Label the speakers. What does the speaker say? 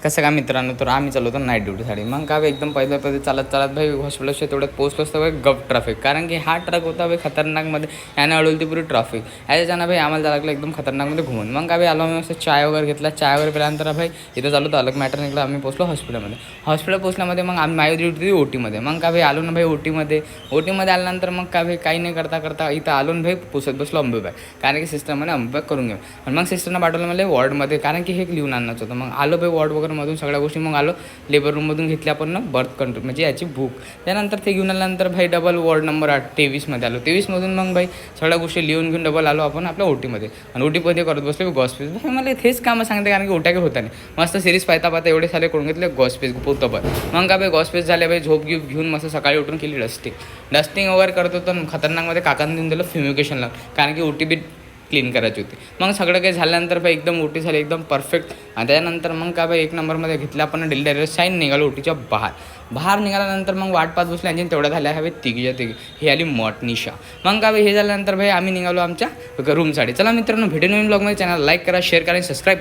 Speaker 1: कसं काय मित्रांनो, तर आम्ही चालवतो नाईट ड्युटीसाठी. मग काय एकदम पहिले चालत चालत भाई हॉस्पिटलच्या तेवढ्यात पोहोचलो असतं भाई गप ट्रॅफिक. कारण की हा ट्रक होता भाई खतरनाकमध्ये, याने अडवली ती पुरी ट्रॅफिक. याच्यानं भाई आम्हाला जायला लागलं एकदम खतरनाकमध्ये घुमून. मग काय आलो आम्ही असं चाय वगैरे घेतला. चाय वगैरे पिल्यानंतर भाई इथं चालू तर अलग मॅटर निघला. आम्ही पोहोचलो हॉस्पिटलमध्ये. हॉस्पिटल पोहोचल्यामध्ये मग आम्ही माझी ड्युटी ओटीमध्ये. मग काय भाई आलो ना भाई ओटीमध्ये आल्यानंतर मग काय भाई काही नाही करता इथं आलो ना भाई पुसत बसलो अंबेबाग. कारण की सिस्टरमध्ये अंबेबाग करून घेऊ. आणि मग सिस्टरनं पाठवलं मला वॉर्डमध्ये, कारण की हे लिहून आणायचं होतं. मग आलो भाई वॉर्ड वगैरेमधून सगळ्या गोष्टी. मग आलो लेबर रूममधून घेतली आपण ना बर्थ कंट्रोल म्हणजे याची बुक. त्यानंतर ते घेऊन आल्यानंतर भाई डबल वॉर्ड नंबर 23मध्ये आलो. 23मधून मग भाई सगळ्या गोष्टी लिहून घेऊन डबल आलो आपण आपल्या ओटीमध्ये. आणि ओटीमध्ये करत बसलो गॉस्पेस. भाई मला तेच कामं सांगते, कारण की ओट्या काही होता नाही. मस्त सिरीज पाहता एवढे सारे करून घेतले गॉस्पेस पोतबर. मग का भाई गॉस्पेस झाले भाई झोप घेऊन मस्त सकाळी उठून केली डस्टिंग वगैरे करत होतो. खतरनाकमध्ये काकांनी देऊन दिलं फ्युमिकेशनला, कारण की ओटी बी क्लीन करायची होती. मग सगळं काही झाल्यानंतर भाई एकदम ओटी झाली एकदम परफेक्ट. आणि त्यानंतर मग काय भाई 1 नंबरमध्ये घेतलं आपण डेली डायरेक्ट साईन. निघालो ओटीच्या बाहेर निघाल्यानंतर मग वाट पाहत बसल्या आणि तेवढ्या झाल्या हवे तिघीच्या तिघी. ही आली निशा. मग काय भाई हे झाल्यानंतर भाई आम्ही निघालो आमच्या रूमसाठी. चला मित्रांनो, व्हिडिओ नवीन ब्लॉगमध्ये चॅनल लाईक करा, शेअर करा आणि सबस्क्राईब